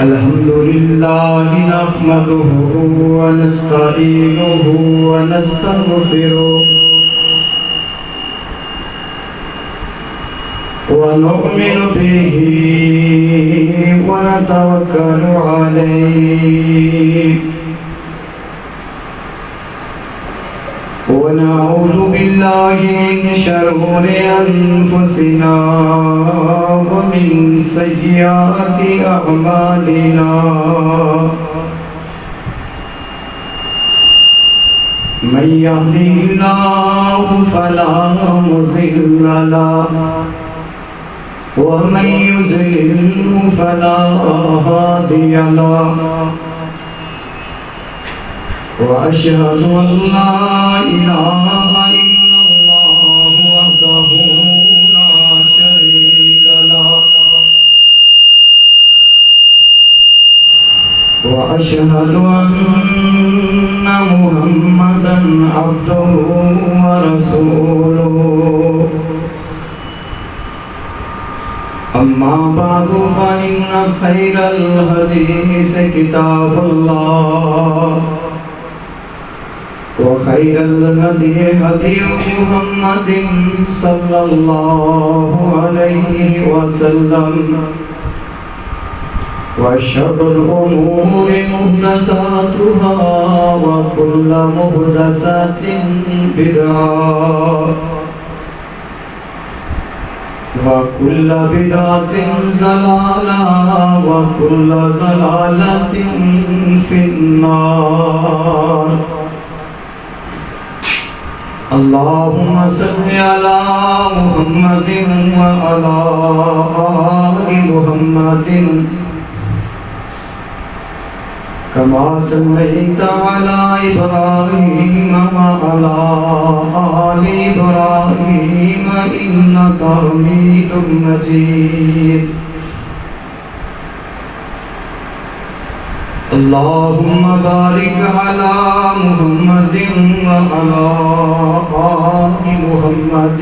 الحمد لله نحمده ونستعينه ونستغفره ونؤمن به ونتوكل عليه ونعوذ بالله من شرور أنفسنا ومن سيئات أعمالنا من يهده الله فلا مضل له ومن يضلل فلا هادي له وأشهد أن لا إله إلا الله وحده لا شريك له وأشهد أن محمدا عبده ورسوله أما بعد فإن خير الحديث كتاب الله وخير الهدي هدي محمد صلى الله عليه وسلم وشر الأمور محدثاتها وكل محدثة بدعة وكل بدعة ضلالة وكل ضلالة في النار اللهم صل على محمد وعلى آل محمد كما صليت على إبراهيم وعلى آل إبراهيم إنك حميد مجيد اللهم بارك على محمد وعلى آل محمد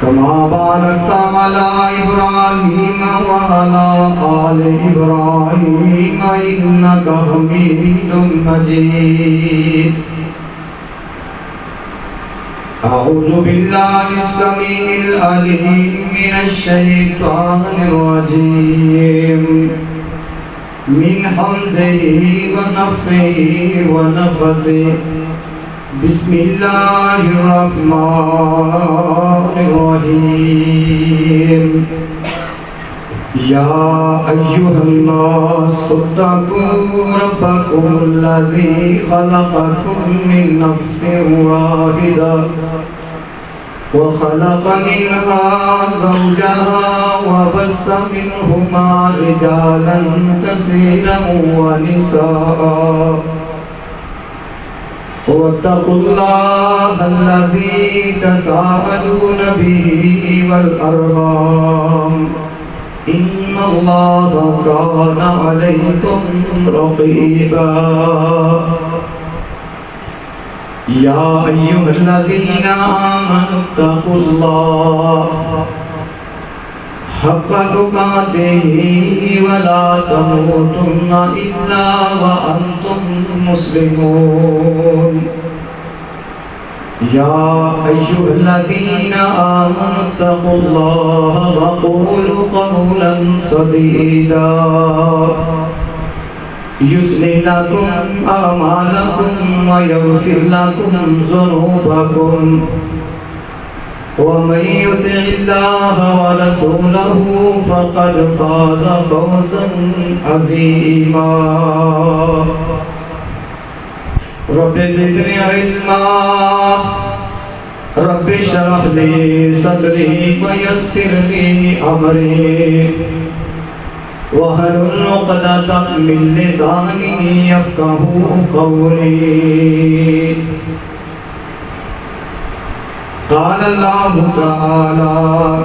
كما باركت على إبراهيم وعلى آل إبراهيم إنك حميد مجيد أعوذ بالله السميع العليم من الشيطان الرجيم من حمزه ونفخه ونفثه بسم الله الرحمن الرحيم يا أيها الناس اتقوا ربكم الذي خلقكم من نفس واحدة وخلق منها زوجها وبث منهما رجالا كثيرا ونساء واتقوا الله الذي تساءلون به والأرحام إن الله كان عليكم رقيبا يا أيها الذين آمنوا اتقوا الله حق تقاته ولا تموتن إلا وأنتم مسلمون يا أيها الذين آمنوا اتقوا الله وقولوا قولا سديدا يصلح لكم أعمالكم ويغفر لكم ذنوبكم ومن يطع الله ورسوله فقد فاز فوزا عظيما رب زدني علما رب اشرح لي صدري ويسر لي أمري واحلل عقدة من لساني يفقهوا قولي قال الله تعالى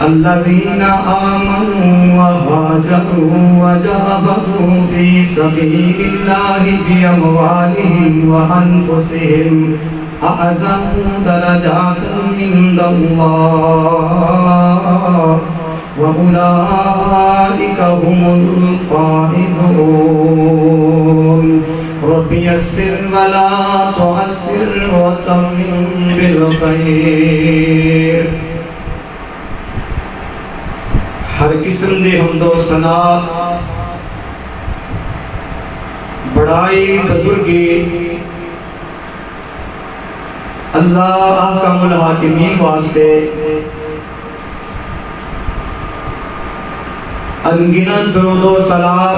الذين آمنوا وهاجروا وجاهدوا في سبيل الله بأموالهم وأنفسهم أعظم درجات عند الله وأولئك هم الفائزون رب يسر ولا تعسر وتمم بالخير. ہر قسم دی حمد و ثنا بڑائی بزرگی اللہ احکم الحاکمین واسطے انگنت درود و سلام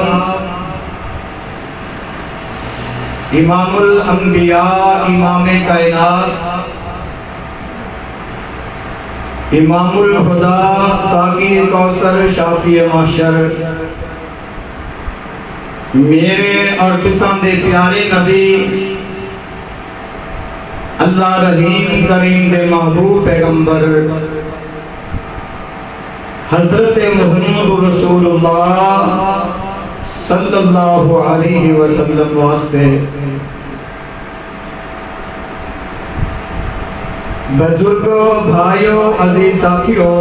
امام الانبیاء امام کائنات امام الہدا ساقی کوثر شافی محشر میرے اور تساں دے پیارے نبی اللہ رحیم کریم دے محبوب پیغمبر حضرت محمد رسول اللہ صلی اللہ علیہ وسلم واسطے بزرگوں بھائیوں عزیز ساتھیوں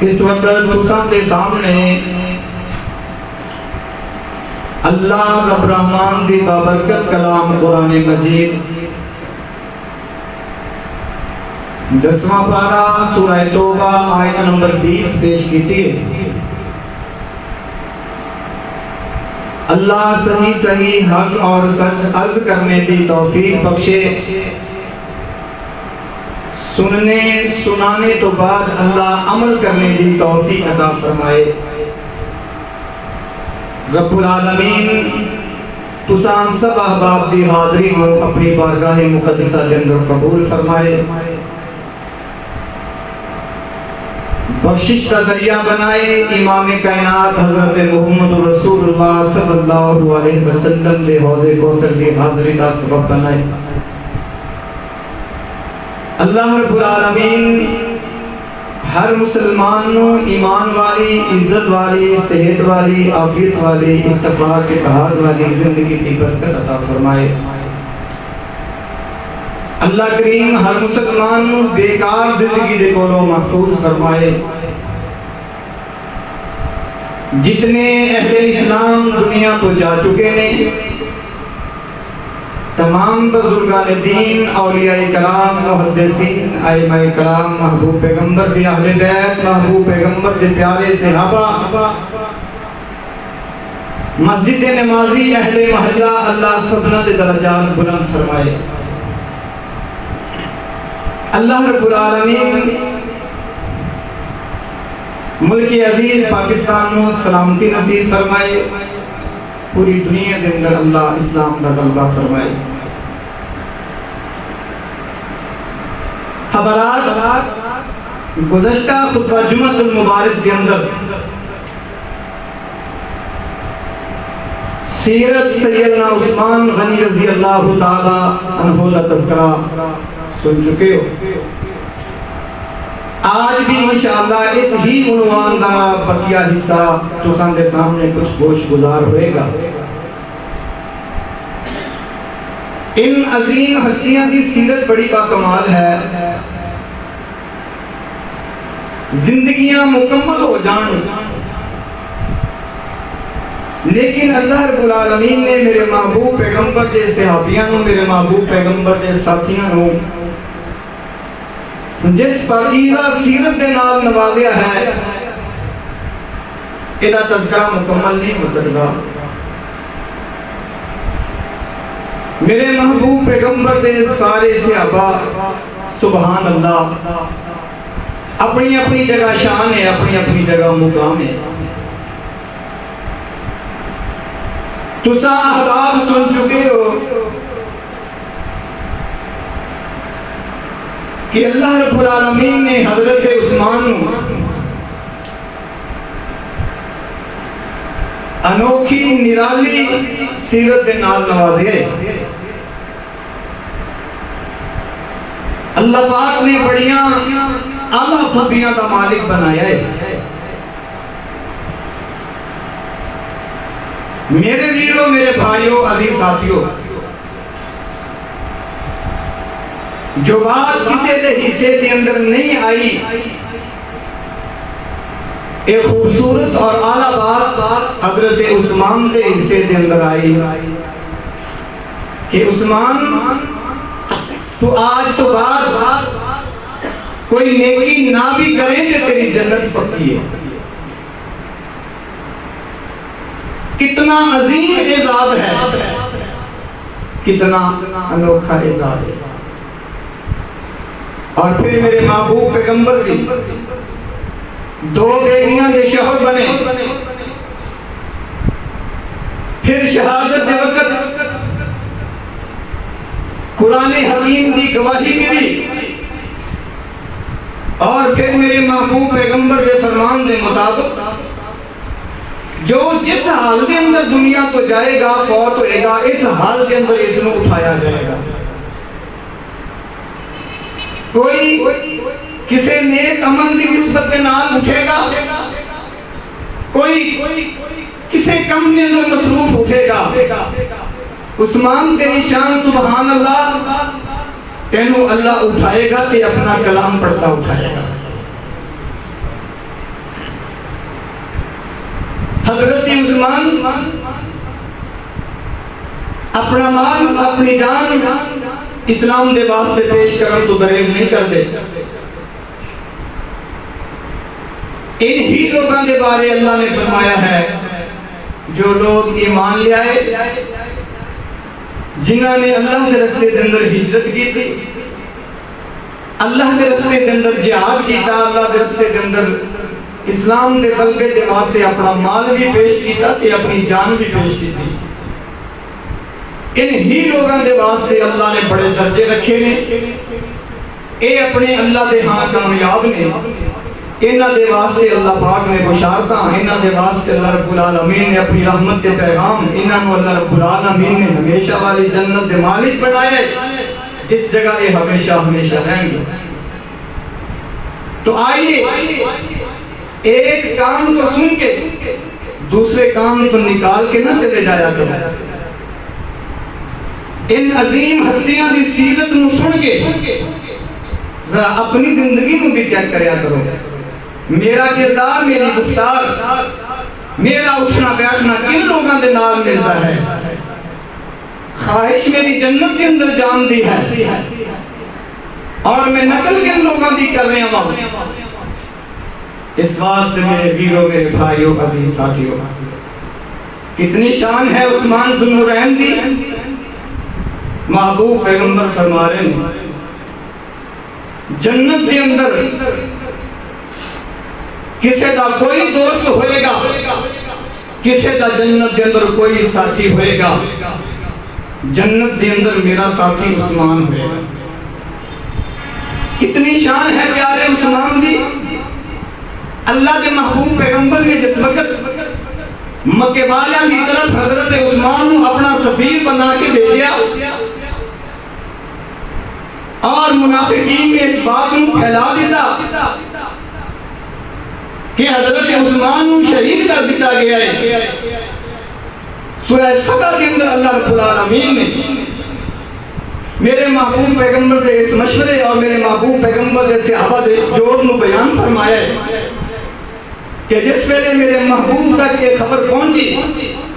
اس وقت تساں دے سامنے اللہ رب رحمان دی بابرکت کلام قرآن مجید 10واں پارہ سورہ توبہ آیت نمبر 20 پیش کیتی ہے. اللہ صحیح صحیح حق اور سچ عرض کرنے دی توفیق بخشے. سننے سنانے تو بعد اللہ عمل کرنے دی توفیق عطا فرمائے. رب العالمین تساں سب احباب دی حاضری کو اپنی بارگاہ مقدسہ کے اندر قبول فرمائے. بخشش کا ذریعہ بنائے. امام کائنات حضرت محمد رسول اللہ صلی اللہ علیہ وسلم دے حوض کوثر دی حاضری دا سبب بنائے. اللہ رب العالمین ہر مسلمان نو ایمان والی عزت والی صحت والی عافیت والی اتفاق اتحاد والی زندگی کی برکت عطا فرمائے. اللہ کریم ہر مسلمان نو بیکار زندگی دے کولوں محفوظ فرمائے. جتنے اہل اسلام دنیا کو جا چکے ہیں تمام بزرگان دین اولیاء کرام محدثین ائمہ کرام محبوب پیغمبر دی اہل بیت محبوب پیغمبر دے پیارے صحابہ مسجد نمازی اہل محلہ اللہ سبنا دے درجات بلند فرمائے. اللہ رب العالمین ملک عزیز پاکستان میں سلامتی نصیب فرمائے. پوری دنیا کے اندر اللہ اسلام کا غلبہ فرمائے. خبرات گزشتہ خطبہ جمعہ المبارک کے اندر سیرت سیدنا عثمان غنی رضی اللہ تعالی عنہ کا تذکرہ سن چکے ہو. آج بھی انشاءاللہ اس ہی عنوان کا بقیہ حصہ تساں دے سامنے کچھ گوش گزار ہوئے گا. ان عظیم ہستیاں دی سیرت بڑی با کمال ہے. زندگیاں مکمل ہو جان لیکن اللہ رب العالمین نے میرے محبوب پیغمبر دے صحابیاں نو میرے محبوب پیغمبر دے ساتھیاں نو جس پاکیزہ سیرت دے نال نوازیا ہے ادا تذکرہ مکمل نہیں ہو سکتا. میرے محبوب پیغمبر دے سارے صحابہ سبحان اللہ اپنی اپنی جگہ شان ہے اپنی اپنی جگہ مقام ہے. تسا احباب سن چکے ہو کہ اللہ رب العالمین نے حضرت عثمان انوکھی نرالی سیرت دے نال نوازے. اللہ پاک نے بڑیاں اعلیٰ خوبیاں کا مالک بنایا ہے۔ میرے ویروں، میرے بھائیوں، عزیز ساتھیوں، جو بات کسی دے حصے کے اندر نہیں آئی، ایک خوبصورت اور اعلیٰ بات حضرت عثمان کے حصے کے اندر آئی کہ عثمان تو آج تو بعد کوئی نیکی نہ بھی کریں تو تیری جنت پکی ہے۔ کتنا عظیم اعزاز ہے، کتنا انوکھا اعزاز ہے۔ اور پھر میرے محبوب پیغمبر بھی دو بیٹیاں دے شوہر بنے، پھر شہادت دے وقت قرآن حکیم دی گواہی ملی، اور پھر میرے محبوب پیغمبر دے فرمان دے مطابق جو جس حال کے اندر دنیا کو جائے گا، فوت ہوئے گا، اس حال کے اندر اس کو اٹھایا جائے گا۔ کوئی کسی نیک عمل کی نسبت کے نال اٹھے گا، کوئی کسی کم کے اندر مصروف اٹھے گا۔ عثمان تیری شان سبحان اللہ، تینوں اللہ اٹھائے گا تے اپنا کلام پڑھتا اٹھائے گا۔ حضرت عثمان اپنا مال، اپنی جان اسلام دے واسطے پیش کرن تو دریغ نہیں کر دے۔ ان ہی لوگوں کے بارے اللہ نے فرمایا ہے جو لوگ ایمان لے آئے، جنہوں نے اللہ کے رستے کے اندر ہجرت کی تھی، اللہ کے رستے کے اندر جہاد کیتا، اللہ کے رستے کے اندر اسلام دے غلبے دے واسطے اپنا مال بھی پیش کیتا تے اپنی جان بھی پیش کی تھی۔ ان ہی لوگوں دے واسطے اللہ نے بڑے درجے رکھے نے، اے اپنے اللہ دے ہاں کامیاب نے۔ انہاں دے واسطے اللہ پاک نے بشارتاں، انہاں دے واسطے اللہ رب العالمین نے اپنی رحمت دے پیغام، انہاں نو اللہ رب العالمین نے ہمیشہ والی جنت دے مالک بنایا جس جگہ یہ ہمیشہ ہمیشہ رہیں گے۔ تو آئیے ایک کام کو سن کے دوسرے کام کو نکال کے نہ چلے جایا کرو۔ ان عظیم ہستیاں دی سیرت نو سن کے ذرا اپنی زندگی کو بھی چیک کریا کرو۔ میرا کردار، میری گفتار، میرا اٹھنا بیٹھنا کن لوگوں دے نال ملتا ہے؟ خواہش میری جنت کے اندر جان دی ہے اور میں نقل کن لوگوں دی کر رہے ہوں؟ اس واسطے میرے ویروں، میرے بھائیوں، عزیز ساتھیوں، کتنی شان ہے عثمان ذو النورین دی۔ محبوب پیغمبر فرما رہے ہیں جنت کے اندر کسی دا کوئی دوست ہوئے گا، کسی دا جنت کے اندر کوئی ساتھی ہوئے گا، جنت کے اندر میرا ساتھی عثمان ہوئے گا۔ کتنی شان ہے پیارے عثمان دی۔ اللہ کے محبوب پیغمبر نے جس وقت مکے والیاں کی طرف حضرت عثمان کو اپنا سفیر بنا کے بھیجا اور منافقین نے اس بات کو پھیلا دیتا کہ حضرت عثمان کو شہید کر دیتا گیا ہے، سورہ فتح کے اندر اللہ رب العالمین نے میرے محبوب پیغمبر دے اس مشورے اور میرے محبوب پیغمبر دے صحابہ دے اس جوڑ کو بیان فرمایا ہے کہ جس ویلے میرے محبوب تک یہ خبر پہنچی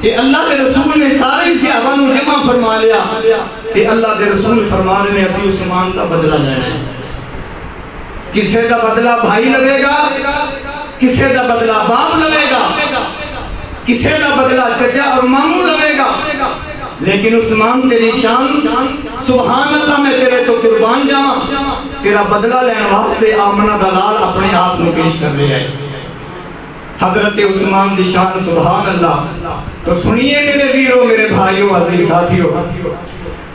کہ اللہ کے رسول نے سارے صحابہ کو جمع فرما لیا کہ اللہ کے رسول فرما رہے ہیں اسی عثمان کا بدلہ لینا ہے۔ کسی کا بدلہ بھائی لگے گا، کسی کا بدلہ باپ لگے گا، کسی کا بدلہ چچا اور ماموں لگے گا، لیکن عثمان تیری شان سبحان اللہ میں تیرے تو قربان جاواں، تیرا بدلہ لینے واسطے آمنہ دلال اپنے آپ کو پیش کر رہے ہیں۔ حضرت عثمان دی شان سبحان اللہ۔ تو سنیے میرے ویروں، میرے بھائیوں، عزیز ساتھیوں،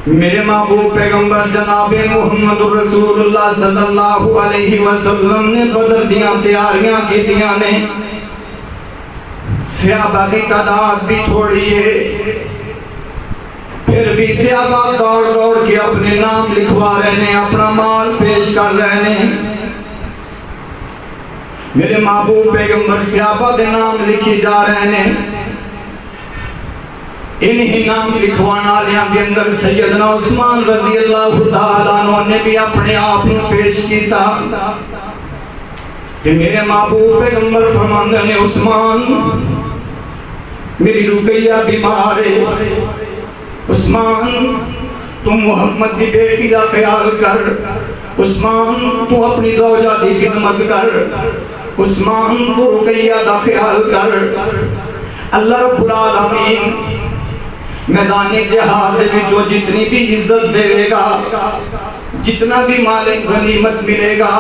میرے محبوب پیغمبر جناب محمد رسول اللہ صلی اللہ علیہ وسلم نے بدر دیاں تیاریاں کی دیاں نے، صحابہ کی تعداد بھی تھوڑی ہے، پھر بھی بھی صحابہ دوڑ دوڑ کے اپنے نام لکھوا رہے ہیں، اپنا مال پیش کر رہے ہیں۔ میرے محبوب پیغمبر صحابہ دے نام لکھی جا رہے ہیں۔ انہی نام لکھوانا والوں کے اندر سیدنا عثمان رضی اللہ تعالیٰ عنہ نے بھی اپنے آپ کو پیش کیتا کہ میرے محبوب پیغمبر فرماندے نے عثمان میری رقیہ بیمار ہے، عثمان تم محمد دی بیٹی دا خیال کر، عثمان تو اپنی زوجہ دی خدمت کر، عثمان تو رقیہ دا خیال کر۔ اللہ رب العالمین میدان جہاد میں جتنی بھی عزت دے گا، جتنا بھی مال غنیمت ملے گا،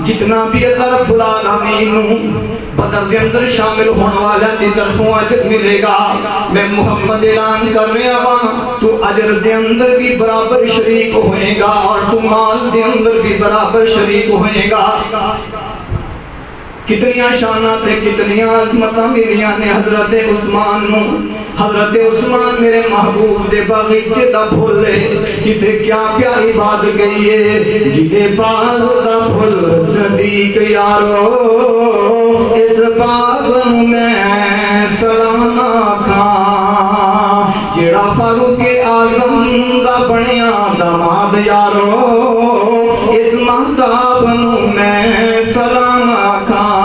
جتنا بھی اللہ رب العالمین بدر کے اندر شامل ہونے والے دی طرفوں اجر ملے گا، میں محمد اعلان کر رہا ہوں تو اجر دے اندر بھی برابر شریک ہوئے گا اور تو مال دے اندر بھی برابر شریک ہوئے گا۔ کتنی شانات کتنی عظمتاں ملیاں نے حضرت عثمان نو۔ حضرت عثمان میرے محبوب دے باغیچے دا پھل کسے کیا پیاری بات گئی ہے، جدے باغ دا پھل صدیق یارو، اس باغ نو میں سلام آکھاں، جیڑا فاروق اعظم دا بنیا داماد یارو، اس مہتاب نو میں سلام آکھاں۔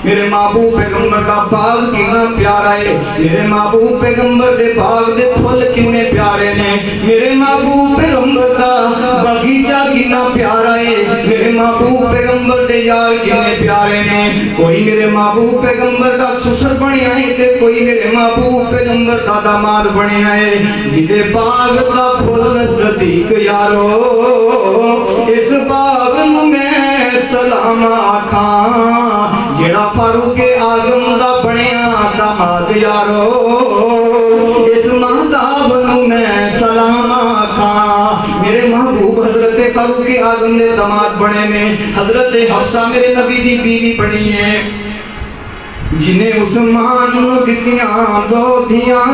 میرے محبوب پیغمبر کا باغ کتنا پیارا ہے، میرے محبوب پیغمبر دے باغ دے پھل کتنے پیارے نے، میرے محبوب پیغمبر کا باغیچہ کتنا پیارا ہے، میرے محبوب پیغمبر دے یار کتنے پیارے نے۔ کوئی میرے محبوب پیغمبر کا سسر بنیا ہے تے کوئی میرے محبوب پیغمبر کا داماد بنیا ہے، جدے باغ دا پھل صدیق یارو، اس باغ میں سلام آکھاں، جیڑا فاروق اعظم دا بنیا داماد یارو، اس مہتاب نو میں سلام آکھاں۔ میرے محبوب حضرت فاروق اعظم دے داماد بنے نے، حضرت حفصہ میرے نبی دی بیوی بنی ہے، جنہیں عثمان نو دتیاں دو دیاں،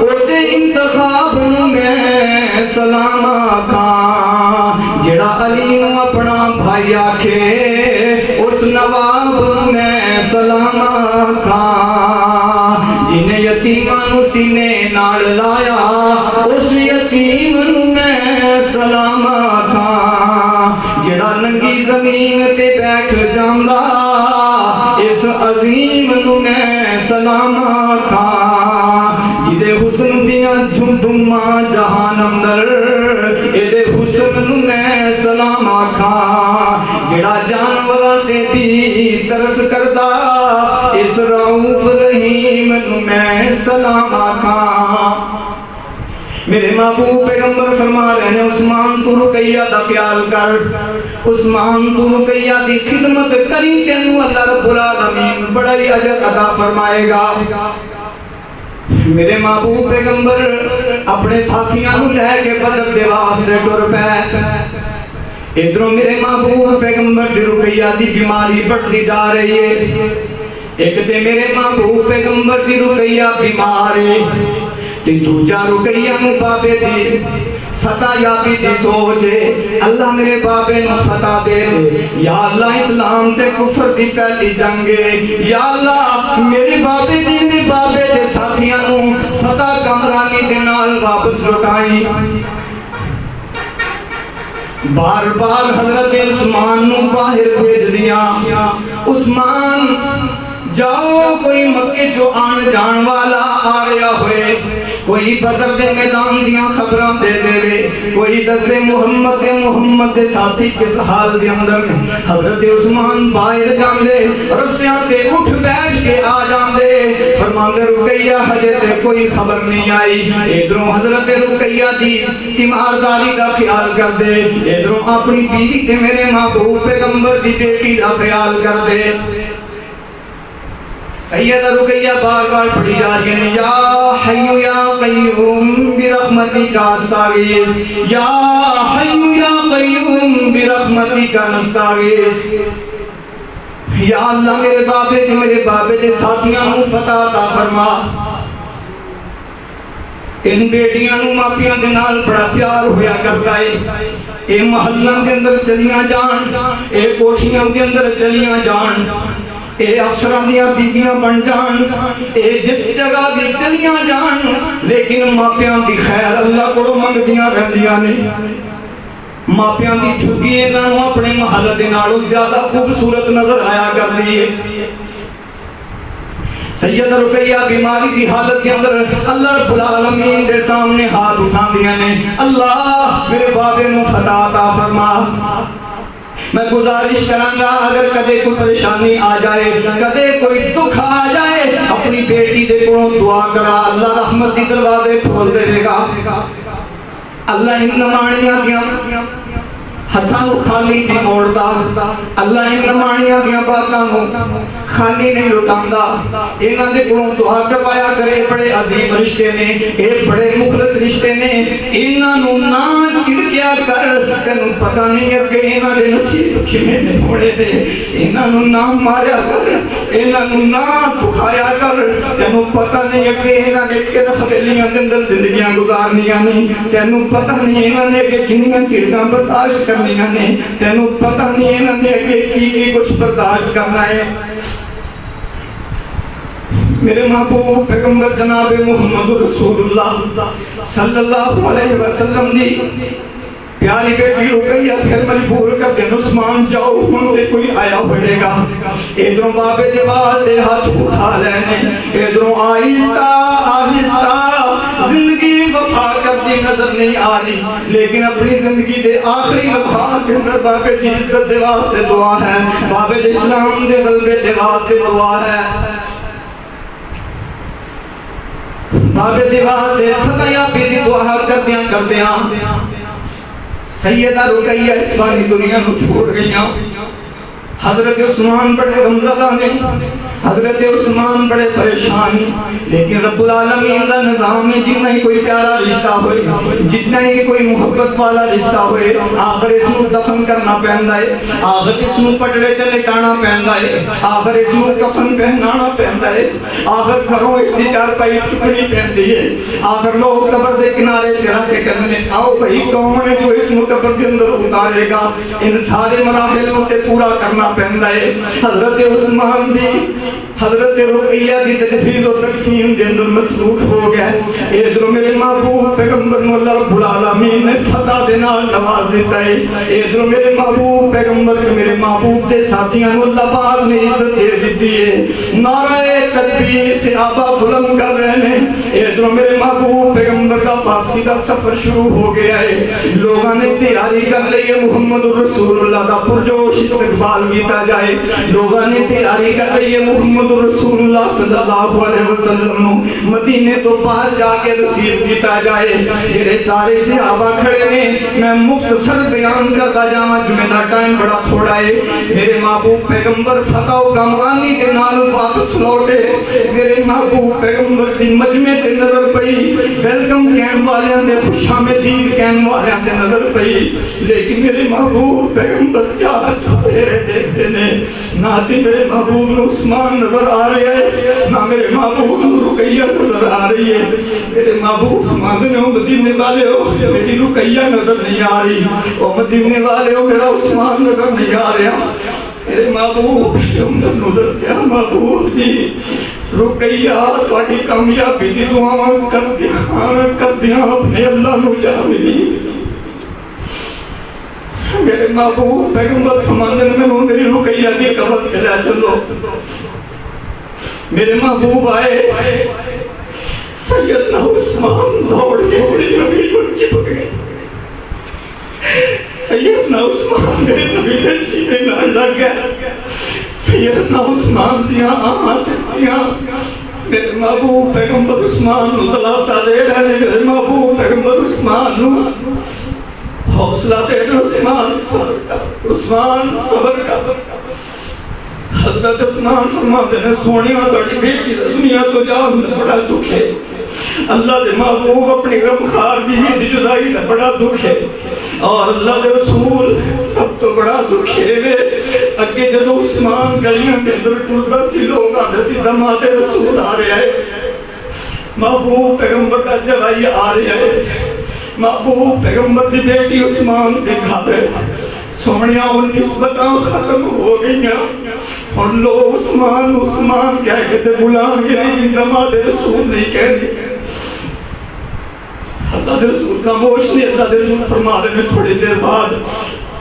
او دے انتخاب نو میں سلام آکھاں، جڑا علی نو اپنا بھائی آکھے، اس نواب نو میں سلام آکھاں، جنہیں یتیماں نو سینے نال لایا، اس یتیم نو میں سلام آکھاں، جڑا ننگی زمین تے بیٹھ جاندا، اس عظیم نو میں سلام آکھاں، جدے حسن دیاں جھمجھماں جہان اندر، ایدے حسن نو میں سلام آکھاں، جڑا جانوراں تے بھی ترس کردا، اس رؤوف رحیم نو میں سلام آکھاں۔ میرے محبوب پیغمبر فرما رہے ہیں عثمان تو رقیہ دا خیال کر، عثمان تو رقیہ دی خدمت کری، تینوں اللہ رب العالمین بڑا ہی اجر عطا فرمائے گا۔ میرے محبوب پیغمبر اپنے ساتھیاں نو لے کے بدر دے واسطے ٹر پے، ادھروں میرے محبوب پیغمبر دی رقیہ دی بیماری بڑھتی جا رہی ہے، ایک تے میرے محبوب پیغمبر دی رقیہ بیمار ہے، تے دوجا رقیہ نو بابے دی فتح یابی دی سوچ ہے، اللہ میرے بابے نو فتح دے دے، یا اللہ اسلام تے کفر دی پہلی جنگ ہے، یا اللہ میرے بابے دی میرے بابے دے ساتھیاں نو فتح کامرانی دے نال واپس لوٹائیں۔ بار بار حضرت عثمان نو باہر بھیج دیا، عثمان جاؤ کوئی مکے جو آن جان والا آ رہا ہوئے، کوئی بدر دے میدان دیاں خبراں دے دے، کوئی دسے محمد دے ساتھی کس حال دے اندر۔ حضرت عثمان باہر جاندے، رستیاں تے اٹھ بیٹھ کے آ جاندے، فرماندے رقیہ ہجے تے کوئی خبر نہیں آئی، ادھروں حضرت رقیہ دی تیمارداری دا خیال کر دے، ادھروں اپنی بیوی تے میرے محبوب پیغمبر دی بیٹی دا خیال کر دے۔ سیدہ رقیہ بار بار پڑھی جا رہی ہے، یا حی یا قیوم برحمتک استغیث، یا حی یا قیوم برحمتک نستغیث، یا اللہ میرے بابے دے ساتھیاں نو فتح عطا فرما۔ ان بیٹیاں نو ماپیاں دے نال بڑا پیار ہویا کرتا ہے. اے محلاں دے اندر چلیاں جان, اے کوٹھیاں دے اندر چلیاں جان, اے افسراں دیاں بیویاں بن جان, اے جس جگہ دی چلیاں جان, لیکن ماپیاں دی خیر اللہ کو منگدیاں رہندیاں نے. ماپیاں دی چھٹی انہاں نوں اپنے محل دے نالوں زیادہ خوبصورت نظر آیا کرتی ہے. سیدہ رقیہ بیماری دی حالت کے اندر اللہ رب العالمین دے سامنے ہاتھ اٹھان دیا نے, اللہ میرے بابے نو فتح عطا فرما. میں گزارش کرانگا اگر کدے کوئی پریشانی آ جائے, کدے کوئی دکھ آ جائے, اپنی بیٹی دے کولوں دعا کرا, اللہ رحمت دی دروازے کھول دے گا. اللہ ان نمانیاں دیاں ہتھاں نوں خالی نہیں موڑدا, اللہ ان نمانیاں دیاں باتاں نوں خالی نہیں لٹاندا. انہاں دے کولوں دعا کروایا کرے, بڑے عظیم رشتے نے, اے بڑے مخلص رشتے نے. انہاں نوں نہ چڑکیا کر, تینوں پتہ نہیں ہے کہ انہاں دے نصیب کیویں نے ہونے نے. انہاں نوں نہ ماریا کر, انہاں نوں نہ دکھایا کر, تینوں پتہ نہیں ہے کہ انہاں نے کن حویلیاں دے اندر زندگیاں گزارنیاں نے. تینوں پتہ نہیں انہاں نے کہ کنیاں چڑکاں برداشت کرنیاں نے. تینوں پتہ نہیں انہاں نے کہ کی کچھ برداشت کرنا ہے. میرے محبوب پیغمبر جناب محمد رسول اللہ صلی اللہ علیہ وسلم دی پیاری بیٹی رقیہ پھر مجبور کر دیں, عثمان جاؤ ہن تے کوئی آیا ہوئے گا. ادھروں بابے دے واسطے ہاتھ اٹھا لینے, ادھروں آہستہ آہستہ زندگی وفا کرتی نظر نہیں آ رہی, لیکن اپنی زندگی دے آخری لمحات کے اندر بابے دی عزت دے واسطے دعا ہے, بابے دے اسلام دے غلبے دے واسطے دعا ہے, بابے دی واسطے فتح یابی دی دعا کردیاں سیدہ رقیہ اس فانی دنیا نو چھوڑ گئیاں. حضرت عثمان بڑے غمزدہ نے, حضرت عثمان بڑے پریشان, لیکن رب العالمین دا نظام ہے جتنا ہی کوئی پیارا رشتہ ہوئے, جتنا ہی کوئی محبت والا رشتہ ہوئے, آخر اس نو دفن کرنا پہندا ہے, آخر اس نو پٹڑے تے لٹانا پہندا ہے, آخر اس نو کفن پہنانا پہندا ہے, آخر گھروں اس دی چارپائی چکنی پہندی ہے, آخر لوگ قبر دے کنارے تے رکھ کے کہندے آؤ بھائی کون ہے جو اس نو قبر دے اندر اتارے گا. ان سارے مراحل نو تے پورا کرنا پہندا ہے. حضرت عثمان دی حضرت رقیہ دی تدفین و تکفین دے اندر مصروف ہو گیا. ادھر میرے محبوب پیغمبر نو اللہ رب العالمین نے فتح دے نال نواز دیتا ہے. ادھر میرے محبوب پیغمبر کے میرے محبوب دے ساتھیاں نو اللہ پاک نے عزت دے دیتی ہے. نعرہ تکبیر صحابہ بلند کر رہے ہیں. ادھر میرے محبوب پیغمبر کا واپسی کا سفر شروع ہو گیا ہے. لوگوں نے تیاری کر لی ہے محمد رسول اللہ دا پرجوش استقبال کیتا جائے. لوگوں نے تیاری کر لی ہے محمد رسول اللہ صلی اللہ علیہ وسلم نو مدینے تو باہر جا کے رسیب کیتا جائے. جڑے سارے صحابہ کھڑے نے, میں مختصر بیان کرتا جاواں جو میرا ٹائم بڑا تھوڑا ہے. میرے محبوب پیغمبر فتح و کامرانی دے نال واپس لوٹے. میرے محبوب پیغمبر دی مجمع تے نظر پئی, ویلکم کہن والیاں دے خوش آمدید کہن والیاں تے نظر پئی, لیکن میرے محبوب پیغمبر چار چوبیرے دیکھتے نے. نہ تے میرے محبوب نو عثمان نظر آ رہا ہے, نہ میرے محبوب نو رقیہ نظر آ رہی ہے. میرے محبوب فرماندے نے مدینے والے ہو میری رقیہ نظر نہیں آ رہی, او مدینے والے ہو میرا عثمان نظر نہیں آ رہا. میرے محبوب پیغمبر نو دسیا محبوب جی رقیہ تہاڈی کامیابی دی دعاواں کردیاں اپنے اللہ نو جا ملی. میرے محبوب پیغمبر فرماندے نے مینوں میری رقیہ دی قبر تے لے چلو. میرے محبوب آئے, سیدنا عثمان دوڑ کے میرے نبی کو چپک گئے. سیدنا عثمان میرے نبی دے سینے نال لگ گئے. سیدنا عثمان دیاں آنکھاں سسکیاں. میرے محبوب پیغمبر عثمان نو دلاسا دے رہے نے. میرے محبوب پیغمبر عثمان نو حوصلہ دے دو, عثمان صبر کر, عثمان صبر کر. حضرت عثمان فرماتے ہیں سونیاں تہاڈی بیٹی دا دنیا تو جان دا بڑا دکھ ہے. اللہ دے محبوب اپنی غمخوار بیوی دی جدائی دا بڑا دکھ ہے, اور اللہ دے رسول سب تو بڑا دکھ ہے. اگے جدوں عثمان گلیاں دے اندر ٹردا سی لوگ آندے سی دماد رسول آ رہا ہے. محبوب پیغمبر کا جوائی آ رہا ہے، محبوب پیغمبر کی بیٹی عثمان کے گھر سونیا اور نسبتاں ختم ہو گئی اور لوگ عثمان عثمان کہہ کے بلان گے، لیکن دماد رسول نہیں کہنے۔ اللہ دے رسول کا موش نے اللہ دے رسول فرما رہے ہیں تھوڑی دیر بعد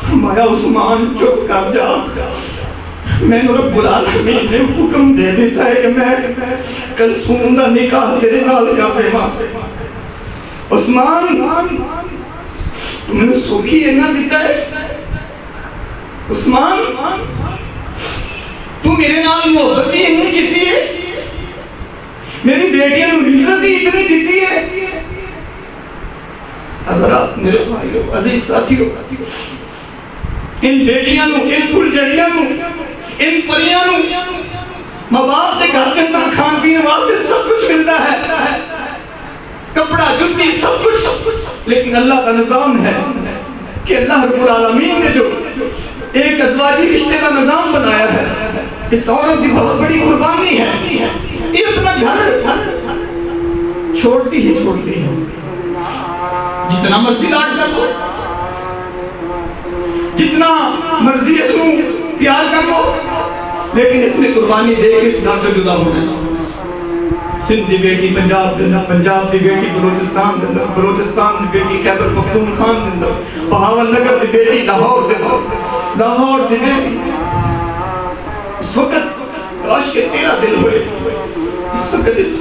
فرمایا عثمان چپ کر جا، میں نے رب العالمین نے حکم دے دیتا ہے کہ میں کلثوم دا نکاح تیرے نال کر دے ماں۔ عثمان تم نے سوکھی ہے نہ دیتا ہے، عثمان تو میرے نال محبت ہی نہیں کیتی ہے، میری بیٹیاں نو عزت ہی اتنی دیتی ہے۔ حضرات میرے بھائیو عزیز ساتھیو، ان بیٹیاں نو، ان پھلجڑیاں نو، ان پریاں نو ماں باپ کے گھر کے اندر کھان پینے واسطے سب کچھ ملتا ہے، کپڑا جوتی سب کچھ، لیکن اللہ کا نظام ہے کہ اللہ رب العالمین نے جو ایک ازواجی رشتے کا نظام بنایا ہے، اس عورت کی بہت بڑی قربانی ہے، یہ اپنا گھر چھوڑتی ہی چھوڑتی ہے، جتنا مرضی لاڈ کر لو، جتنا مرضی اس کو پیار کر لو، لیکن اس نے قربانی دے کے اس گھر سے جدا ہونا ہے۔ سندھ دی بیٹی پنجاب دندر، پنجاب دی بیٹی بلوچستان دندر، بلوچستان دی بیٹی خیبر پختونخوا دندر، بہاول نگر دی بیٹی لاہور دندر، لاہور دی بیٹی اس وقت کاش کے تیرا دل ہوئے اس وقت اس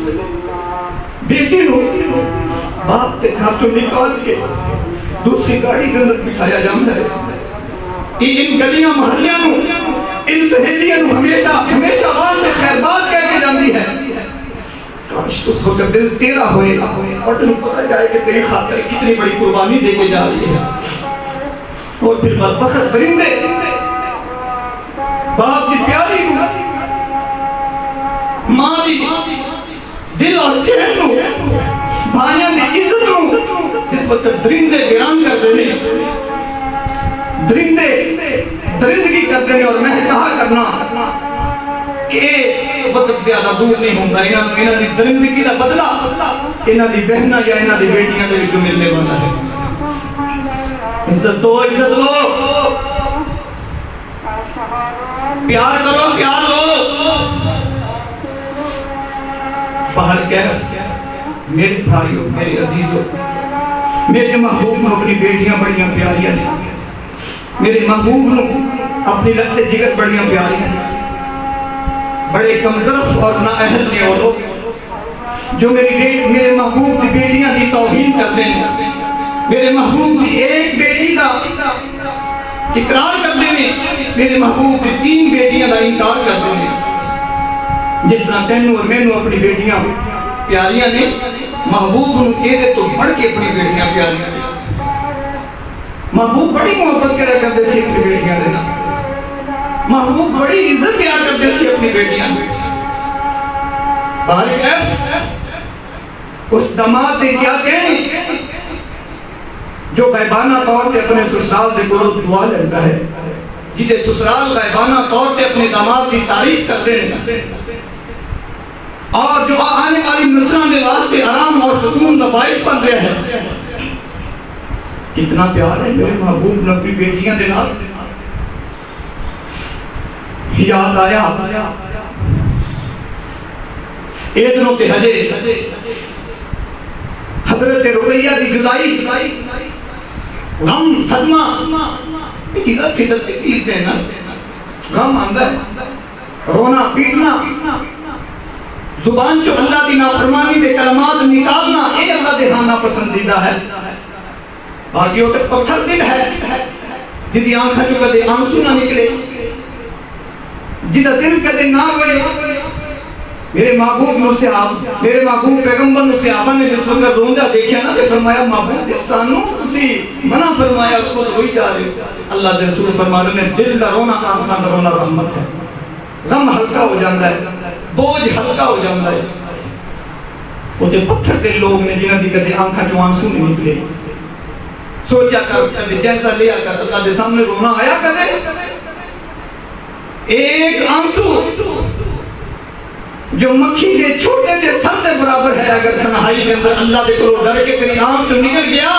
بیٹی نو باپ کے گھر چوں نکال کے دوسری گاڑی کے اندر بٹھایا جاتا ہے، ان گلیاں محلیاں نو، ان سہیلیاں نو ہمیشہ آواز سے خیر بات کہہ کے جاتی ہے۔ کاش اس وقت دل تیرا ہوئے اور تمہیں پتا جائے کہ تیری خاطر کتنی بڑی قربانی دے کے جا رہی ہے۔ اور پھر بدبخت درندے باپ کی پیاری ماں دی دل اور چین نو، بھائیاں دی عزت نو جس وقت درندے بیان کر دینے، درندے درندگی کر دینے اور میں کہا کرنا کہ وقت زیادہ دور نہیں ہوتا، انہاں دی درندگی دا بدلہ انہاں دی بہناں یا انہاں دی بیٹیاں دے وچوں ملنے والا ہے۔ عزت دو، عزت لو، پیار کرو، پیار لو۔ باہر کیف میرے بھائیوں، میرے عزیزوں، میرے محبوب نو اپنی بیٹیاں بڑیاں پیاریاں نے، میرے محبوب نو اپنی لگتے جگر بڑیاں پیاریاں نے، بڑے کمزرف اور نااہل نے وہ لوگ جو میرے محبوب کی بیٹیاں دی توہین کرتے ہیں، میرے محبوب کی ایک بیٹی کا اقرار کرتے ہیں، میرے محبوب کی 3 بیٹیاں کا انکار کرتے ہیں۔ جس طرح تینوں اور مینوں اپنی بیٹیاں پیاریاں نے، محبوب ان کے تو بڑھ کے اپنی بیٹیاں پیاریاں نے۔ محبوب بڑی محبت کرا کرتے سی اپنی بیٹیاں دینا، محبوب بڑی عزت دیا کرتے سی اپنی بیٹیاں نے۔ باہر کیف اس دماد نے کیا کہنے جو غیبانہ طور پہ اپنے سسرال سے گلو دعا لیتا ہے، جیتے سسرال غیبانہ طور پہ اپنے داماد کی تعریف کرتے ہیں، اور جو آنے والی نسلوں کے واسطے آرام اور سکون کا باعث بن رہا ہے۔ اتنا پیار ہے میرے محبوب نے اپنی بیٹیاں دے نال۔ یاد آیا ایک دنوں کے حجے حضرت رقیہ دی جدائی، غم صدمہ، یہ چیزیں فطرتی چیز ہے نا، غم آندا ہے، رونا پیٹنا، زبان جو اللہ دی نافرمانی دے کلمات نکالنا، یہ اللہ دے ہاں ناپسندیدہ ہے۔ باقیوں کے پتھر دل ہے جدی آنکھاں جو کدے آنسو نہ نکلے، جدہ دل کدے نہ ہوئے۔ میرے محبوب نو صحابہ، میرے محبوب پیغمبر نو صحابہ نے جس وقت روندہ دیکھا نا تے فرمایا محبوب اس سانو تسی منع فرمایا اور خود روئی جا رہے ہو۔ اللہ دے رسول فرما رہے ہیں دل دا رونا آنکھاں دا رونا رحمت ہے، غم ہلکا ہو جاندہ ہے، بوجھ ہلکا ہو جاندہ ہے۔ وہ تے پتھر دے لوگ نے جنہاں دی کدے آنکھاں جو آنسو نہیں نکلے، سوچا کر کدے جیسا لیا کر اللہ دے سامنے رونا آیا کدے ایک آنسو جو مکھی دے چھوٹے دے سر دے برابر ہے، اگر تنہائی دے اندر اللہ دے کولوں ڈر کے تیری آنکھ چوں نکل گیا،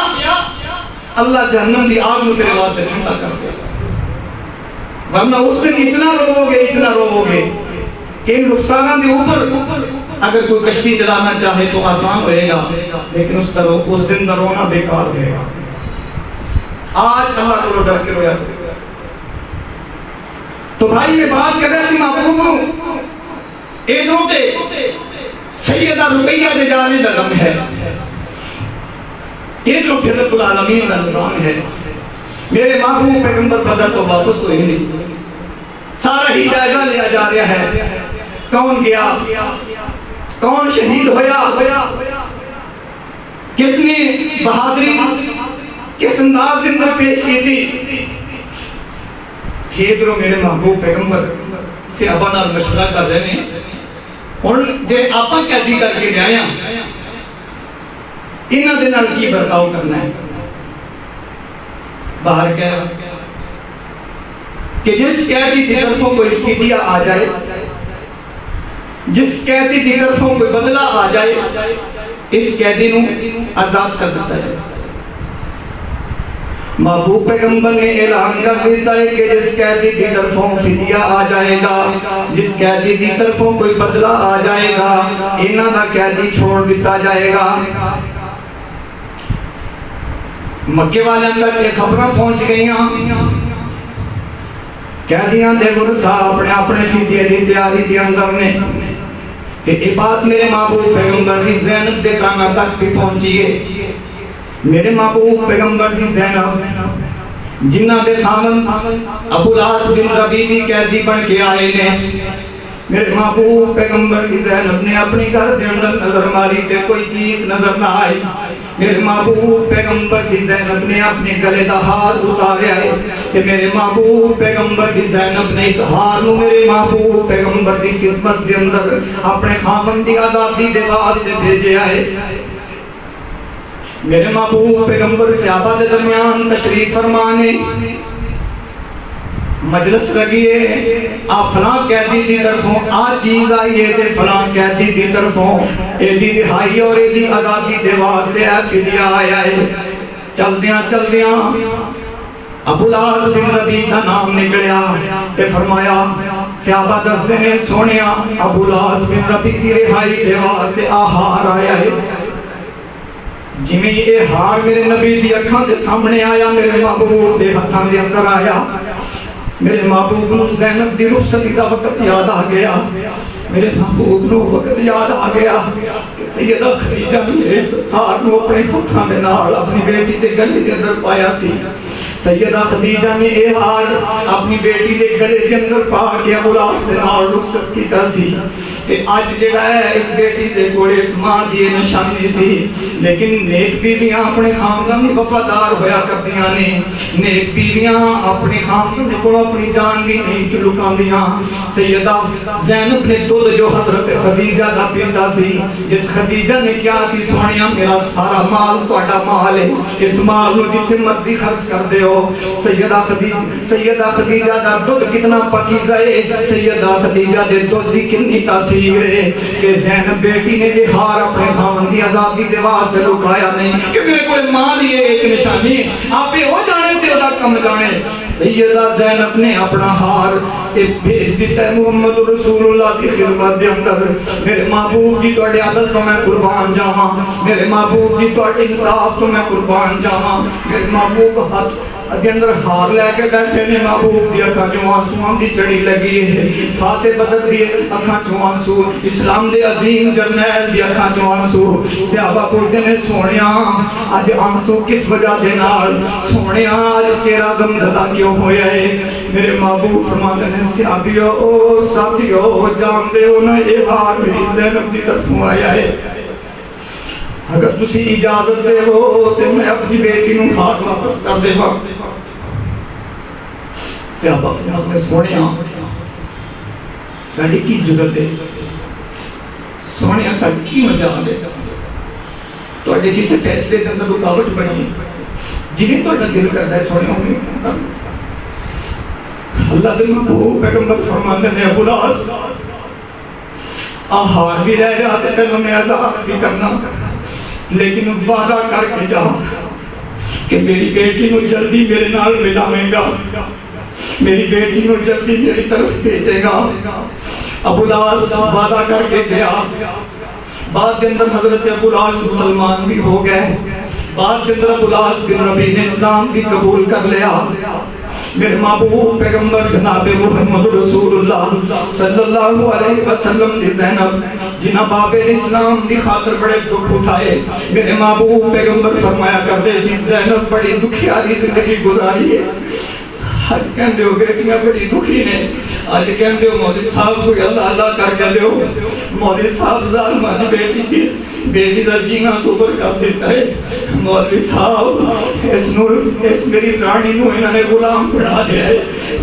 اللہ جہنم دی آگ نو تیرے واسطے ٹھنڈا کر دے گا۔ ورنہ اس دن اتنا روو گے کہ ان رخسانہ دے اوپر اگر کوئی کشتی چلانا چاہے تو آسان ہوئے گا، لیکن اس دن دا رونا بیکار ہوئے گا۔ آج اللہ کو ڈر کے رویا تو بھائی میں بات کر رہا سی محبوب نو ادھروں تے سیدہ رقیہ دے جانے دا غم ہے، ادھروں پھر رب العالمین دا نظام ہے۔ میرے محبوب پیغمبر بدر تو واپس ہوئے نہیں، سارا ہی جائزہ لیا جا رہا ہے، کون گیا، کون شہید ہویا، کس نے بہادری کس انداز کے اندر پیش کی تھی۔ ادھروں میرے محبوب پیغمبر صحابہ نال مشورہ کر رہے ہیں، ہن جے آپاں قیدی کر کے لے آیا انہاں دے نال کی برتاؤ کرنا ہے۔ باہر کہا کہ جس قیدی دی طرفوں کوئی فدیہ آ جائے، جس قیدی دی طرفوں کوئی بدلہ آ جائے، اس قیدی نو آزاد کر دیتا ہے۔ محبوب پیغمبر نے اعلان کر دیتا ہے کہ جس قیدی دی طرفوں فدیہ آ جائے گا، جس قیدی دی طرفوں کوئی بدلہ آ جائے گا، انہاں دا قیدی چھوڑ دیتا جائے گا۔ مکے والے اندر یہ خبریں پہنچ گئی ہیں، قیدیاں دے ورثا اپنے فدیے دی تیاری دے اندر نے کہ یہ بات میرے محبوب پیغمبر دی زینب دے کانوں تک بھی پہنچی ہے۔ میرے محبوب پیغمبر دی زینب جنہ دے خاوند ابو العاص بن ربیع بھی قیدی بن کے آئے نے، میرے محبوب پیغمبر کی زینب نے اپنی گھر دے اندر نظر ماری تے کوئی چیز نظر نہ آئی۔ میرے محبوب پیغمبر کی زینب نے اپنے گلے دا ہار اتاریا ہے کہ میرے محبوب پیغمبر کی زینب نے اس ہار نو میرے محبوب پیغمبر دی خدمت دے اندر اپنے خاوند دی آزادی دے واسطے بھیجیا ہے۔ میرے محبوب پیغمبر صحابہ دے درمیان تشریف فرمانے مجلس لگیے، فلاں قیدی دی طرفوں آ چیز آئی ہے تے فلاں قیدی دی طرفوں ایدی رہائی اور ایدی آزادی دے واسطے اے فدیہ آیا ہے۔ چلدیاں ابو العاص بن ربیع دا نام نکلیا تے فرمایا صحابہ دسدے نے سونیا ابو العاص بن ربیع دی رہائی دے واسطے ہار آیا ہے۔ جمیں یہ ہار میرے نبی دی اکھاں دے سامنے آیا، میرے محبوب دے ہتھاں دے اندر آیا، میرے محبوب نو زینب دی رخصتی دا وقت یاد آ گیا، میرے محبوب نو وقت یاد آ گیا کہ سیدہ خدیجہ نے اس ہار نو اپنے ہتھاں دے نال اپنی بیٹی دے گلے دے اندر پایا سی۔ سیدہ خدیجہ نے یہ ہار اپنی بیٹی دے گلے دے اندر پا کے ابو العاص دے نال رخصت کیتا سی کہ اج جڑا ہے اس بیٹی دے کوڑے اس ماں دی نشانی سی، لیکن نیک بیویاں اپنے خاندان دی وفادار ہویا کردیاں نے، نیک بیویاں اپنے خاندان کو اپنی جان بھی نہیں لکاندیاں۔ سیدہ زینب نے دودھ جو حضرت خدیجہ دا پیندا سی، جس خدیجہ نے کیا سی سونیا میرا سارا مال تہاڈا مال ہے، اس مال نو جتھے مرضی خرچ کر دیو۔ سیدہ خدیجہ دا دودھ کتنا پاکیزہ ہے، سیدہ خدیجہ دے دودھ دی کتنی تاثیر ہے کہ زینب بیٹی نے یہ ہار اپنے خاوند دی آزادی دے واسطے لکایا نہیں کہ میرے کوئی ماں دی ایک نشانی آپ ہو جانے تے ادا کم جانے۔ سیدہ زینب نے اپنا ہار بھیج دیتا ہے محمد رسول اللہ کی خدمت دے اندر۔ میرے محبوب جی تواڈے عادت تو میں قربان جاواں، میرے محبوب جی تواڈے انصاف تو میں قربان جاواں۔ میرے محبوب ہاتھ دے اندر ہار لے کے بیٹھے نے، محبوب دی اکھاں چوں آنسواں دی چڑی لگی ہے، فاتح بدر دی اکھاں چوں آنسو، اسلام دے عظیم جرنیل دی اکھاں چوں آنسو۔ صحابہ پوچھدے نے سونیا اج آنسو کس وجہ دے نال، سونیا اج چہرہ غمزدہ کیوں ہویا ہے؟ میرے محبوب فرماتے ہیں صحابیو ساتھیو جانتے ہو نا یہ ہار میری زینب دی طرفوں آیا ہے، اگر تسی اجازت دے ہو تو میں اپنی بیٹی نوں ہاتھ واپس کر دے ہاں۔ صحابہ فرماتے ہیں سونیا ساڈی کی جرت ہے، سونیا ساڈی کی مجال ہے، تواڈے کسے فیصلے دے اندر رکاوٹ بنی جویں تہاڈا دل کردا ہے سونیا ہوئے۔ اللہ دے محبوب پیغمبر فرماندے نے ابو العاص آہار بھی رہ جاتے تینوں میں عذاب بھی کرنا، لیکن وعدہ کر کے جا کہ میری بیٹی کو جلدی میرے نال ملاویں گا، میری بیٹی کو جلدی میری طرف بھیجے گا۔ ابو لاس وعدہ کر کے گیا، بعد کے اندر حضرت ابو لاس مسلمان بھی ہو گئے، بعد کے اندر ابو لاس بن ربیع نے اسلام بھی قبول کر لیا۔ میرے محبوب پیغمبر جناب محمد رسول اللہ صلی اللہ علیہ وسلم دی زینب جنہ باب اسلام دی خاطر بڑے دکھ اٹھائے، میرے محبوب پیغمبر فرمایا کرتے سی زینب بڑی دکھیاری زندگی گزاری ہے۔ آج کہندے ہو بیٹیاں بڑی دکھی نے، آج کہندے ہو مولوی صاحب کوئی اللہ اللہ کر کے دیو، مولوی صاحب ظالمہ دی بیٹی کی بیٹی دا جینا تو برکت دیتا ہے، مولوی صاحب اس میری رانی نو انہوں نے غلام بڑھا دیا ہے،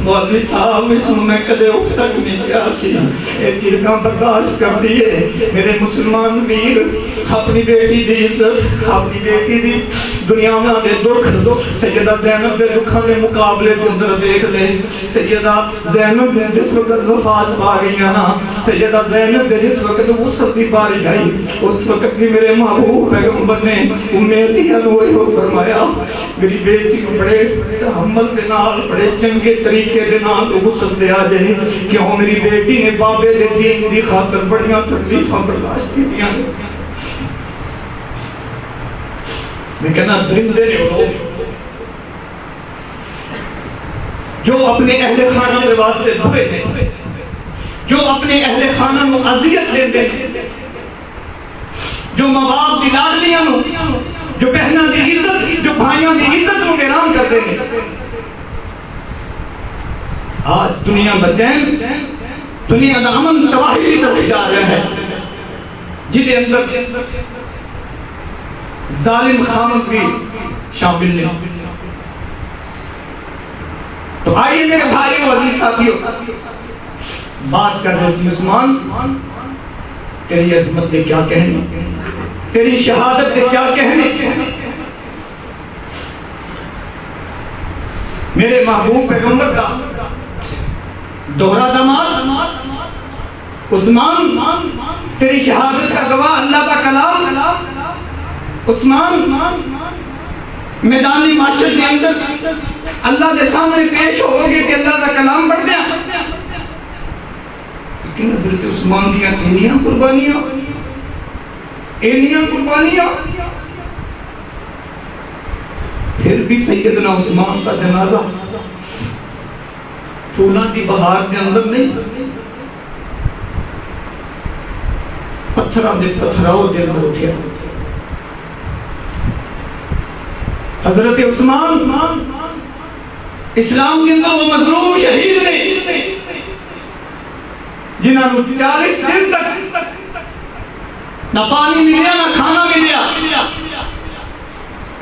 مولوی صاحب اس میں کدے اف تک نہیں کیا سی، یہ چیزاں برداشت کر دیئے۔ میرے مسلمان ویر اپنی بیٹی دی عزت، اپنی بیٹی دی دنیا میں دے دکھ سیدہ زینب دے دکھاں دے مقابلے کے اندر دیکھ لے۔ سیدہ زینب نے جس وقت وفات پا گئی نا، سیدہ زینب نے جس وقت وصل دی باری آئی، اس وقت بھی میرے محبوب پیغمبر نے امیدیاں ہوئی ہو فرمایا میری بیٹی کو بڑے تحمل دے نال بڑے چنگے طریقے دے نال وصل دے آ جائے، کیوں میری بیٹی نے بابے دے دین دی خاطر بڑیاں تکلیفاں برداشت کی دیا۔ میں کہنا درندے نے لوگ جو اپنے اہل خانہ کے واسطے برے ہیں، جو اپنے اہل خانہ کو اذیت دیتے ہیں، جو ماں باپ دی لاڈلیاں نو، جو بہناں دی عزت، جو بھائیاں دی عزت نو ویران کرتے ہیں۔ آج دنیا بچین، دنیا دا امن تباہی کی طرف جا رہا ہے، جدے اندر ظالم خامد بھی شامل نہیں۔ تو آئیے میرے بھائیوں عزیز ساتھیوں، بات کر رہے سی عثمان، تیری عظمت نے کیا کہنی، تیری شہادت نے کیا کہنی۔ میرے محبوب پیغمبر کا دوہرا داماد عثمان، تیری شہادت کا گواہ اللہ کا کلام۔ عثمان میدانی معاشر کے اندر اللہ کے سامنے پیش ہوگے کہ اللہ کا کلام پڑھ دیا، لیکن حضرت عثمان دیا انیاں قربانیاں، پھر بھی سیدنا عثمان کا جنازہ پھولاں دی بہار کے اندر نہیں، پتھراں دے پتھراؤ دے اندر اٹھیا۔ حضرت عثمان اسلام کے اندر وہ مظلوم شہید نے جنہاں کو 40 دن تک نہ پانی ملیا نہ کھانا ملیا،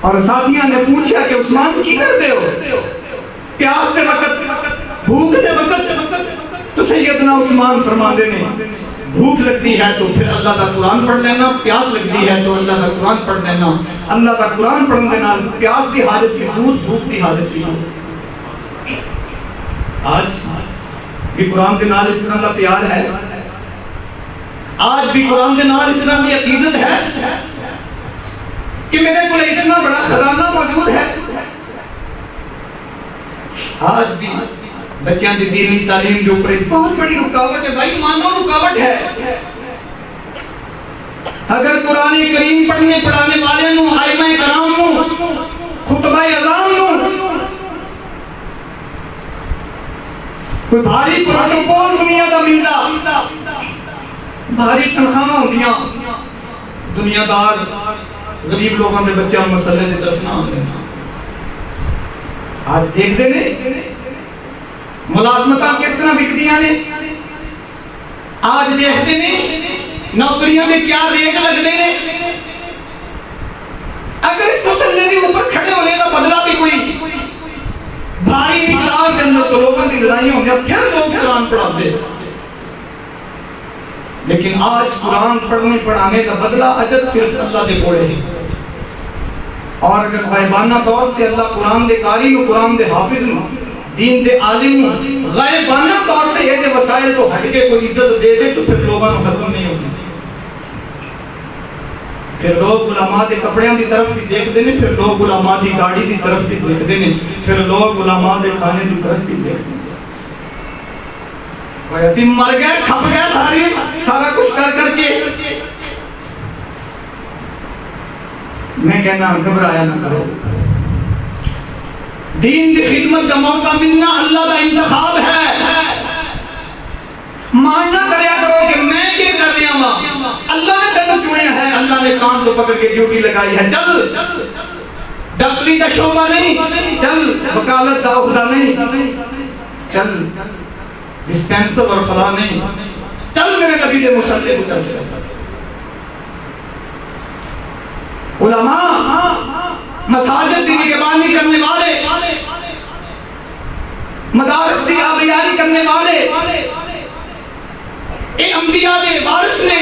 اور ساتھیاں نے پوچھا کہ عثمان کی کرتے ہو؟ پیاس دے وقت، بھوک دے وقت، تو سیدنا عثمان فرما دینے بھوک لگتی ہے تو پھر اللہ کا قرآن پڑھ لینا، پیاس لگتی ہے تو اللہ کا قرآن پڑھ لینا، اللہ کا قرآن پڑھ دینا، پیاس کی حاجت کی دودھ، بھوک کی حاجت کی۔ آج بھی قرآن کے نال اس طرح کا پیار ہے، آج بھی قرآن کے نال اس طرح کی عقیدت ہے کہ میرے کو اتنا بڑا خزانہ موجود ہے۔ آج بھی بچیاں دی دینی تعلیم کے اوپر ایک بہت بڑی رکاوٹ ہے، بھائی مانو رکاوٹ ہے۔ اگر قرآن کریم پڑھنے پڑھانے والے نو، ائمہ کرام نو، خطبہ اعظام نو کوئی بھاری پروٹوکول دنیا دا ملدا، بھاری تنخواہ ہوندیاں، دنیا دار غریب لوگوں کے بچیاں مسئلے دی طرف نہ آندے۔ آج دیکھ دے نے ملازمتاں کس طرح بکدیاں نے، آج دیکھتے نے نوکریاں میں کیا ریٹ لگتے نے۔ اگر اس مسئلے کے اوپر کھڑے ہونے کا بدلہ بھی کوئی بھاری مقدار کے اندر تو لوگوں کی لڑائیاں ہوں گے، پھر لوگ قرآن پڑھاتے، لیکن آج قرآن پڑھنے پڑھانے کا بدلہ اجر صرف اللہ دے کوڑے ہیں۔ اور اگر غائبانہ طور پہ اللہ قرآن دے قاری و قرآن دے حافظ نو، دین دے عالم غائبانہ طور پہ یہ وسائل تو ہٹ کے کوئی عزت دے دے تو پھر لوگوں کو ہضم نہیں ہوتا۔ پھر لوگ علماء دے کپڑیاں دی طرف بھی دیکھتے ہیں، پھر لوگ علماء دی گاڑی دی طرف بھی دیکھتے ہیں، پھر لوگ علماء دے کھانے دی طرف بھی دیکھتے ہیں۔ کوئی ایسی مر گئے کھپ گئے سارا کچھ کر کے۔ میں کہنا گھبرایا نہ کرو، دین دی خدمت کا موقع ملنا اللہ کا انتخاب ہے۔ ماننا کریا کرو کہ میں یہ کر رہا ہوں، اللہ نے تینوں چنے ہے، اللہ نے کان کو پکڑ کے ڈیوٹی لگائی ہے، چل ڈاکٹری کا شعبہ نہیں، چل وکالت کا عہدہ نہیں، چل ڈسپینسر اور فلاں نہیں، چل میرے نبی دے مصلی کو چل۔ علماء مساجد کی نگہبانی کرنے والے، مدارس کی آبیاری کرنے والے، اے انبیاء دے وارث نے۔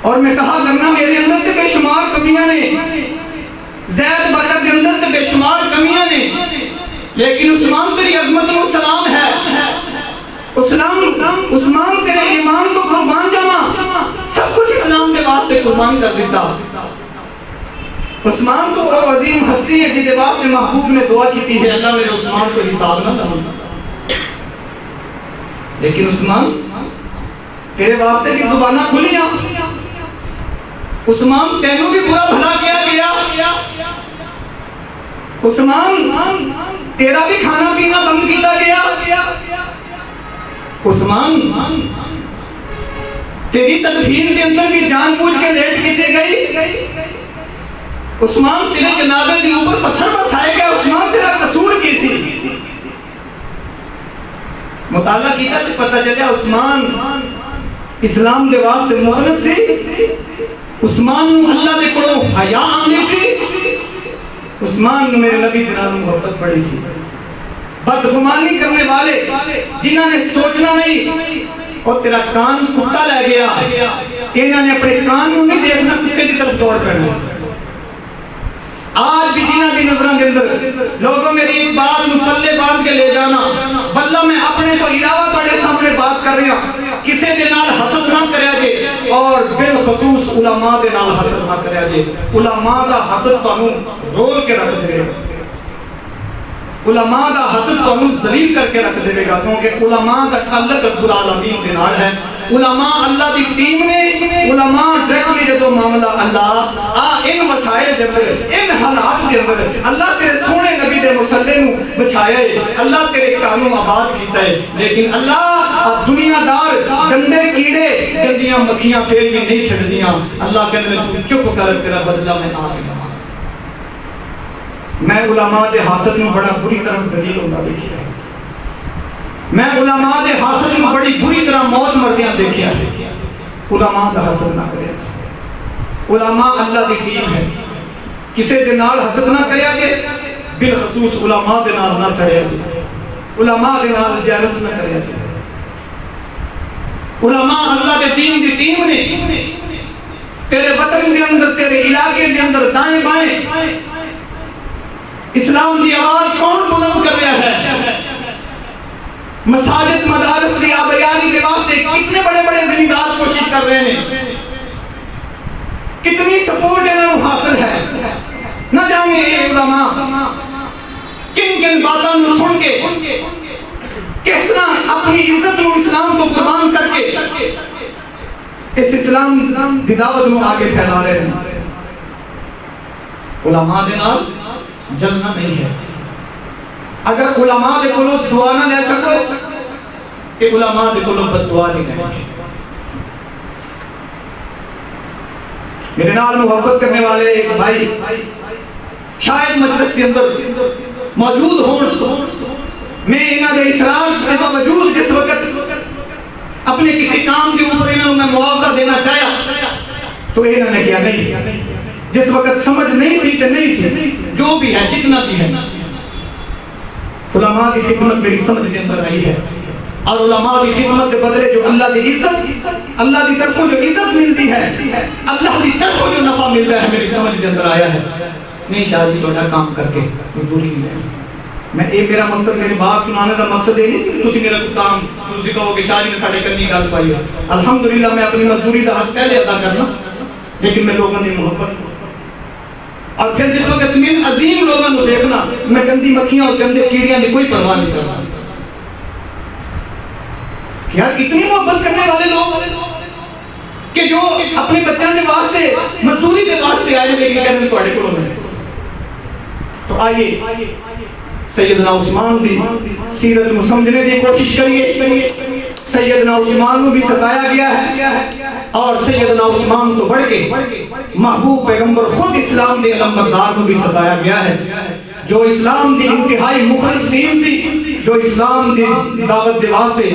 اور میں کہا کرنا میرے اندر تے بے شمار کمیاں نے، زید بکر کے اندر تے بے شمار کمیاں نے، لیکن عثمان تیری عظمت و سلام ہے، عثمان تیرے ایمان کو قربان جانا، سب کچھ اسلام کے واسطے قربان کر دیتا۔ عثمان تو وہ عظیم ہستی ہے جس کے واسطے محبوب نے دعا کی ہے، اللہ میرے عثمان کو حساب نہ دے۔ لیکن عثمان تیرے واسطے بھی زبانہ کھلیاں، عثمان تینوں بھی برا بھلا کیا گیا، عثمان تیرا بھی کھانا پینا بند کیتا گیا، عثمان تیری تدفین کے اندر بھی جان بوجھ کے لیٹ کیتے گئی، عثمان تیرے جنازے کے اوپر پتھر برسائے گئے، عثمان تیرا قصور کی سی؟ مطالعہ کیتا تو پتہ چلیا عثمان اسلام دے واسطے مخلص سی، عثمان اللہ دے کولوں حیا آندی سی، عثمان نے میرے نبی دے نال محبت بڑی سی۔ بدگمانی کرنے والے جنہاں نے سوچنا نہیں اور تیرا کان کتا لے گیا، انہاں نے اپنے کان نوں نہیں دیکھنا، کتے دی طرف دوڑ پڑنا۔ آج بھی جنہاں دی نظراں دے اندر لوگوں میری ایک بات نوں پلے باندھ کے لے جانا، واللہ میں اپنے کو علاوہ بڑے سامنے بات کر رہا، کسے دے نال حسد نہ کریا جے، اور بالخصوص علماء دے نال حسد نہ کریا جے۔ علماء دا حسد تانوں رول کے رکھ دے گا، علماء دا حسد تانوں ذلیل کر کے رکھ دے گا، کیونکہ علماء دا تعلق رب العالمین دے نال ہے۔ علماء اللہ دی ٹیم نے، علماء ڈائریکٹلی جدوں معاملہ اللہ ان مسائل دے اندر، ان حالات دے اندر اللہ تیرے سونے نبی دے مصلی نوں بچایا ہے، اللہ تیرے کانوں آباد کیتا ہے، لیکن اللہ دنیا دار گندے کیڑے گندیاں مکھیاں پھر بھی نہیں چھڈدیاں۔ اللہ کہندے تو چپ کر، تیرا بدلہ میں آ گیا۔ میں علماء دے حسد نوں بڑا بری طرح ذلیل ہوندا دیکھیا، میں علماء دے حسد نوں بڑی بری طرح موت مردیاں دیکھیا۔ علماء دا حسد نہ کریا، علماء اللہ دی ٹیم ہے، کسے دے نال حسد نہ کریا جے، بالخصوص علماء دے نال نہ سڑیا جے، علماء دے نال جالس نہ کریا جے۔ علماء اللہ دے دین دی ٹیم نے، تیرے وطن دے اندر، تیرے علاقے دے اندر دائیں بائیں اسلام دی آواز کون بلند کر رہا ہے؟ مساجد مدارس کی آبیاری کے واسطے کتنے بڑے بڑے زمیندار کوشش کر رہے ہیں، کتنی سپورٹ انہوں حاصل ہے۔ نہ جانے یہ علماء کن کن باتوں میں سن کے کس طرح اپنی عزت و اسلام کو قربان کر کے اس اسلام دی دعوت میں آگے پھیلا رہے ہیں۔ علماء دے نال جلنا نہیں ہے۔ اگر علماء دے کولوں دعا نہ لے سکو کہ علماء دے کولوں بد دعا نہیں کرنی۔ میرے نال محبت کرنے والے ایک بھائی شاید مجلس کے اندر موجود ہوں، میں انہاں دے اصرار کے باوجود جس وقت اپنے کسی کام کے اوپر انہوں میں معاوضہ دینا چاہیا تو انہوں نے کیا نہیں، جس وقت سمجھ نہیں سی تے نہیں سی، جو بھی ہے جتنا بھی ہے علماء کی خدمت میری سمجھ کے اندر آئی ہے، اور علماء کی خدمت کے بدلے جو اللہ کی عزت، اللہ کی طرفوں جو عزت ملتی ہے، اللہ کی طرفوں جو نفع ملتا ہے میری سمجھ کے اندر آیا ہے۔ نہیں شاہ جی بڑا کام کر کے مزدوری نہیں ہے، میں یہ میرا مقصد میری بات سنانے کا مقصد یہ نہیں کہ تسی میرا کام تسی کہو کہ شاہ جی نے ساڈے کرنی گل پائی ہو. الحمدللہ میں اپنی مزدوری کا حق پہلے ادا کرنا, لیکن میں لوگوں کی محبت اور پھر جس وقت من عظیم لوگوں کو دیکھنا, میں گندی مکھیاں اور گندے کیڑیاں کی کوئی پرواہ نہیں کرنا. یار اتنی محبت کرنے والے لوگ کہ جو اپنے بچوں کے واسطے مزدوری کے واسطے آئے لیکن کہنے میں تھوڑے کو نہیں. تو آئیے سیدنا عثمان کی سیرت کو سمجھنے کی کوشش کریے. سیدنا عثمان کو بھی ستایا گیا ہے اور سیدنا عثمان تو بڑھ کے محبوب پیغمبر خود اسلام کے علمبردار کو بھی ستایا گیا ہے, جو اسلام کی انتہائی مخلص ٹیم سی, جو اسلام کی دعوت کے واسطے